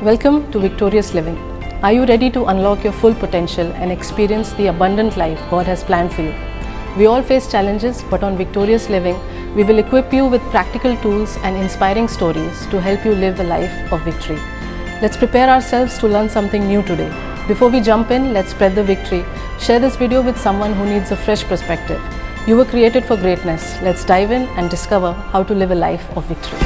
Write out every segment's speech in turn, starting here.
Welcome to Victorious Living. Are you ready to unlock your full potential and experience the abundant life God has planned for you? We all face challenges, but on Victorious Living, we will equip you with practical tools and inspiring stories to help you live a life of victory. Let's prepare ourselves to learn something new today. Before we jump in, let's spread the victory. Share this video with someone who needs a fresh perspective. You were created for greatness. Let's dive in and discover how to live a life of victory.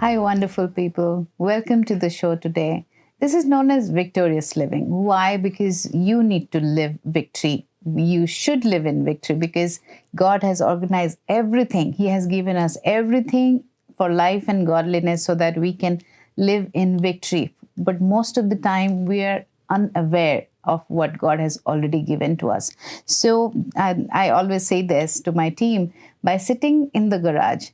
Hi, wonderful people. Welcome to the show today. This is known as Victorious Living. Why? Because you need to live victory. You should live in victory because God has organized everything. He has given us everything for life and godliness so that we can live in victory. But most of the time, we are unaware of what God has already given to us. So I always say this to my team, by sitting in the garage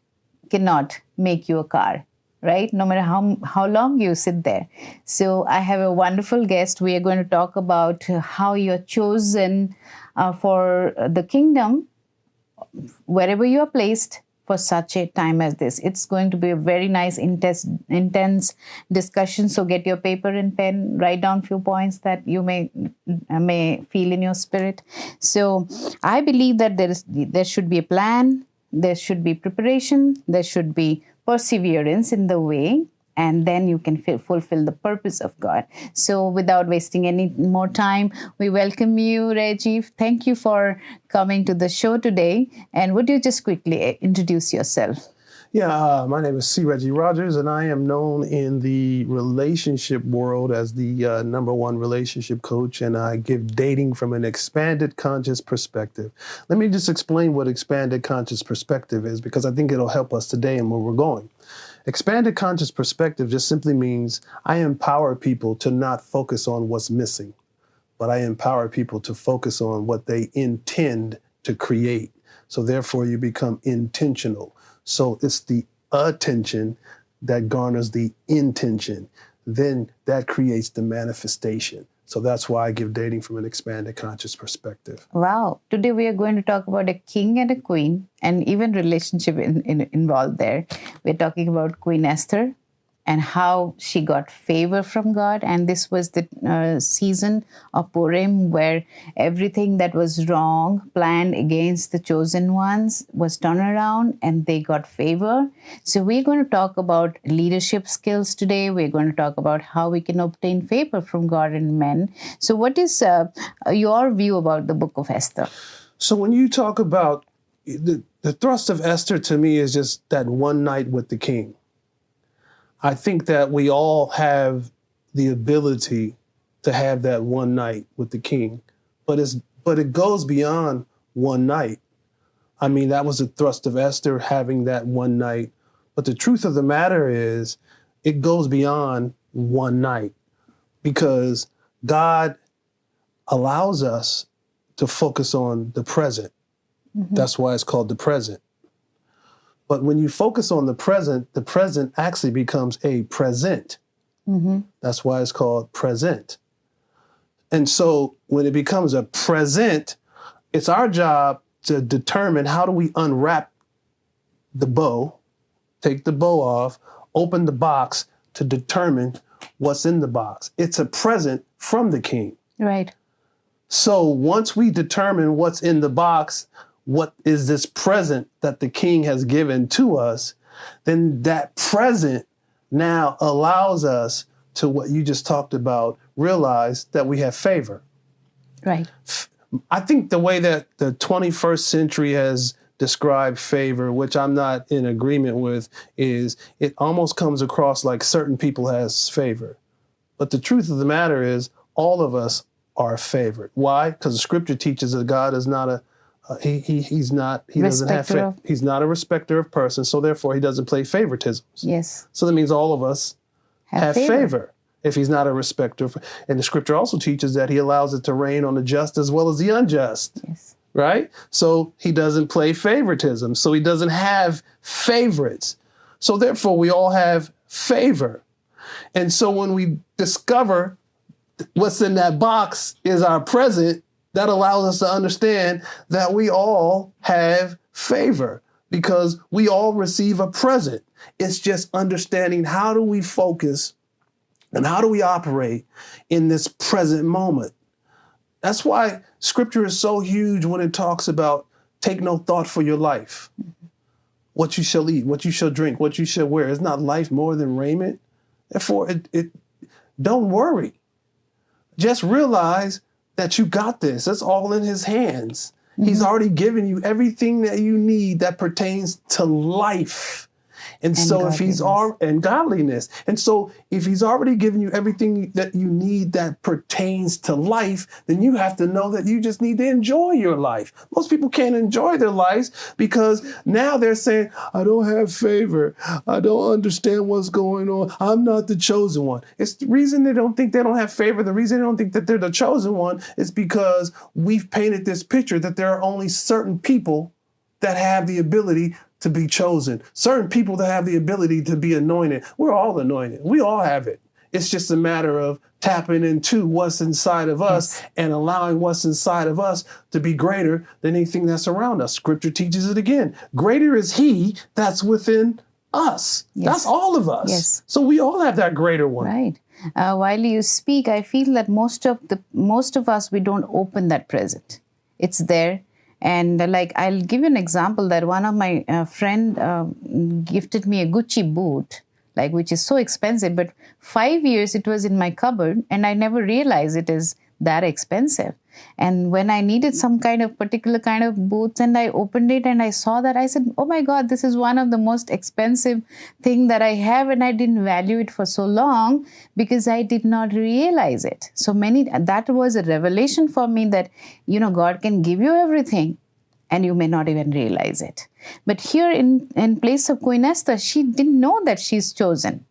cannot make you a car. Right? No matter how long you sit there. So I have a wonderful guest. We are going to talk about how you're chosen for the kingdom, wherever you are placed for such a time as this. It's going to be a very nice, intense discussion. So get your paper and pen, write down a few points that you may feel in your spirit. So I believe that there should be a plan, there should be preparation, there should be perseverance in the way, and then you can fulfill the purpose of God. So without wasting any more time, we welcome you, Regi. Thank you for coming to the show today. And would you just quickly introduce yourself? Yeah, my name is C Regi Rodgers, and I am known in the relationship world as the #1 relationship coach, and I give dating from an expanded conscious perspective. Let me just explain what expanded conscious perspective is, because I think it'll help us today and where we're going. Expanded conscious perspective just simply means I empower people to not focus on what's missing, but I empower people to focus on what they intend to create. So therefore, you become intentional. So it's the attention that garners the intention. Then that creates the manifestation. So that's why I give dating from an expanded conscious perspective. Wow. Today we are going to talk about a king and a queen, and even relationship involved there. We're talking about Queen Esther and how she got favor from God. And this was the season of Purim, where everything that was wrong, planned against the chosen ones, was turned around and they got favor. So we're going to talk about leadership skills today. We're going to talk about how we can obtain favor from God and men. So what is your view about the book of Esther? So when you talk about the thrust of Esther, to me, is just that one night with the king. I think that we all have the ability to have that one night with the king, but it goes beyond one night. I mean, that was the thrust of Esther, having that one night. But the truth of the matter is, it goes beyond one night, because God allows us to focus on the present. Mm-hmm. That's why it's called the present. But when you focus on the present actually becomes a present. Mm-hmm. That's why it's called present. And so when it becomes a present, it's our job to determine, how do we unwrap the bow, take the bow off, open the box to determine what's in the box. It's a present from the king. Right. So once we determine what's in the box, what is this present that the king has given to us, then that present now allows us to, what you just talked about, realize that we have favor. Right. I think the way that the 21st century has described favor, which I'm not in agreement with, is it almost comes across like certain people has favor. But the truth of the matter is, all of us are favored. Why? Because the scripture teaches that God is not He's not he's not a respecter of persons, so therefore he doesn't play favoritisms. Yes. So that means all of us have favor if he's not a respecter. And the scripture also teaches that he allows it to rain on the just as well as the unjust. Yes. Right? So he doesn't play favoritism. So he doesn't have favorites. So therefore we all have favor. And so when we discover what's in that box is our present, that allows us to understand that we all have favor because we all receive a present. It's just understanding how do we focus and how do we operate in this present moment. That's why scripture is so huge when it talks about take no thought for your life. What you shall eat, what you shall drink, what you shall wear. Is not life more than raiment? Therefore, don't worry. Just realize that you got this. That's all in his hands. He's already given you everything that you need that pertains to life. And so if he's and godliness. And so if he's already given you everything that you need that pertains to life, then you have to know that you just need to enjoy your life. Most people can't enjoy their lives because now they're saying, I don't have favor. I don't understand what's going on. I'm not the chosen one. It's the reason they don't think they don't have favor. The reason they don't think that they're the chosen one is because we've painted this picture that there are only certain people that have the ability to be chosen, certain people that have the ability to be anointed. We're all anointed. We all have it. It's just a matter of tapping into what's inside of us and allowing what's inside of us to be greater than anything that's around us. Scripture teaches it again. Greater is he that's within us. Yes. That's all of us. Yes. So we all have that greater one. Right. While you speak, I feel that most of us, we don't open that present. It's there. And like, I'll give you an example that one of my friend gifted me a Gucci boot, like, which is so expensive, but 5 years it was in my cupboard and I never realized it is that expensive. And when I needed some kind of particular kind of boots and I opened it and I saw that, I said, oh my God, this is one of the most expensive thing that I have, and I didn't value it for so long because I did not realize it. So that was a revelation for me that, God can give you everything and you may not even realize it. But here in place of Queen Esther, she didn't know that she's chosen.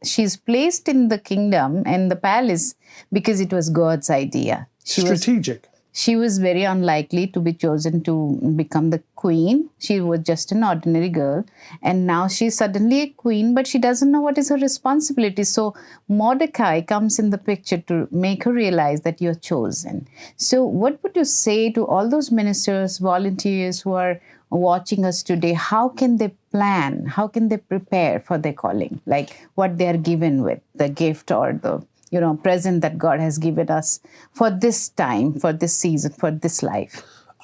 She's placed in the kingdom and the palace because it was God's idea. Strategic. She was very unlikely to be chosen to become the queen. She was just an ordinary girl. And now she's suddenly a queen, but she doesn't know what is her responsibility. So Mordecai comes in the picture to make her realize that you're chosen. So what would you say to all those ministers, volunteers who are watching us today? How can they plan? How can they prepare for their calling? Like what they are given with, the gift or the present that God has given us for this time, for this season, for this life?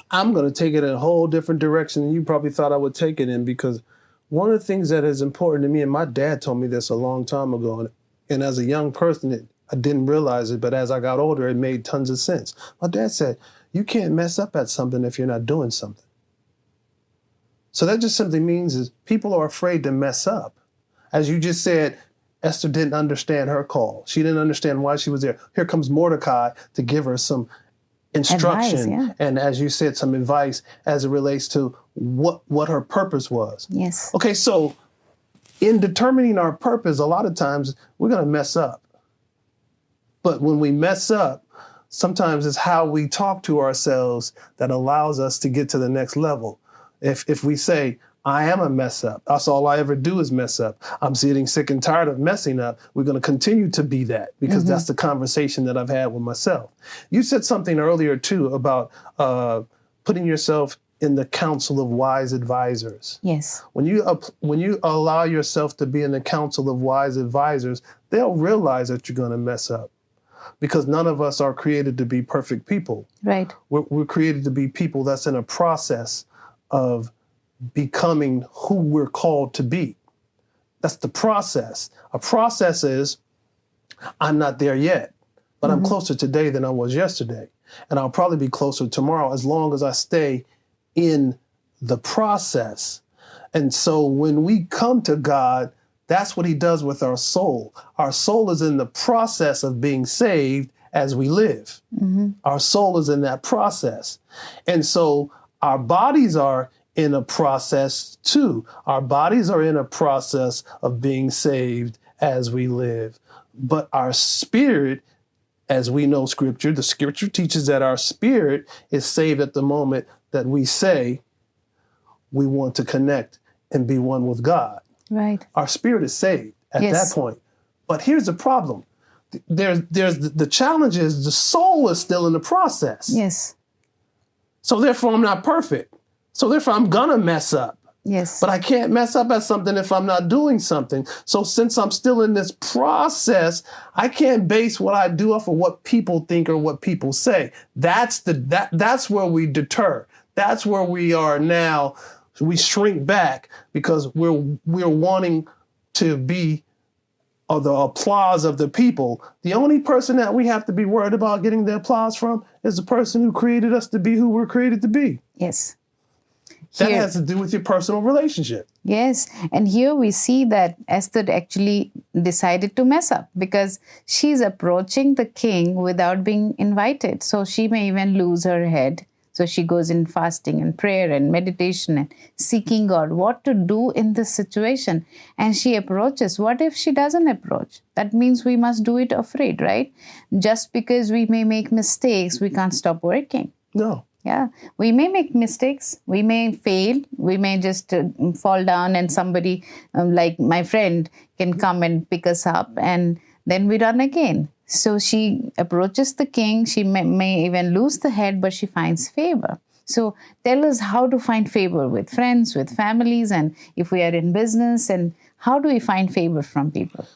I'm going to take it in a whole different direction than you probably thought I would take it in, because one of the things that is important to me, and my dad told me this a long time ago, and as a young person, I didn't realize it, but as I got older, it made tons of sense. My dad said, you can't mess up at something if you're not doing something. So that just simply means is people are afraid to mess up. As you just said, Esther didn't understand her call. She didn't understand why she was there. Here comes Mordecai to give her some instruction. Advice, and as you said, some advice as it relates to what her purpose was. Yes. Okay, so in determining our purpose, a lot of times we're going to mess up. But when we mess up, sometimes it's how we talk to ourselves that allows us to get to the next level. If we say, I am a mess up. That's all I ever do is mess up. I'm getting sick and tired of messing up. We're going to continue to be that because that's the conversation that I've had with myself. You said something earlier, too, about putting yourself in the council of wise advisors. Yes. When you allow yourself to be in the council of wise advisors, they'll realize that you're going to mess up because none of us are created to be perfect people. Right. We're created to be people that's in a process of becoming who we're called to be. That's the process. A process is, I'm not there yet, but I'm closer today than I was yesterday. And I'll probably be closer tomorrow as long as I stay in the process. And so when we come to God, that's what he does with our soul. Our soul is in the process of being saved as we live. Our soul is in that process. And so Our bodies are in a process too. Our bodies are in a process of being saved as we live. But our spirit, as we know scripture, the scripture teaches that our spirit is saved at the moment that we say we want to connect and be one with God. Right. Our spirit is saved at that point. But here's the problem. There's the challenge is the soul is still in the process. Yes. So therefore I'm not perfect. So therefore I'm gonna mess up. Yes. But I can't mess up at something if I'm not doing something. So since I'm still in this process, I can't base what I do off of what people think or what people say. That's where we deter. That's where we are now. We shrink back because we're wanting to be the applause of the people. The only person that we have to be worried about getting the applause from is the person who created us to be who we're created to be. Yes. That has to do with your personal relationship. Yes. And here we see that Esther actually decided to mess up because she's approaching the king without being invited. So she may even lose her head. So she goes in fasting and prayer and meditation and seeking God, what to do in this situation. And she approaches. What if she doesn't approach? That means we must do it afraid, right? Just because we may make mistakes, we can't stop working. No. Yeah, we may make mistakes, we may fail, we may just fall down and somebody like my friend can come and pick us up and then we run again. So she approaches the king, she may even lose the head, but she finds favor. So tell us how to find favor with friends, with families, and if we are in business, and how do we find favor from people?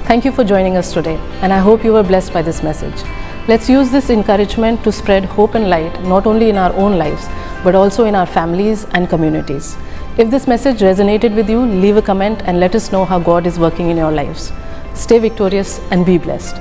Thank you for joining us today, and I hope you were blessed by this message. Let's use this encouragement to spread hope and light, not only in our own lives, but also in our families and communities. If this message resonated with you, leave a comment and let us know how God is working in your lives. Stay victorious and be blessed.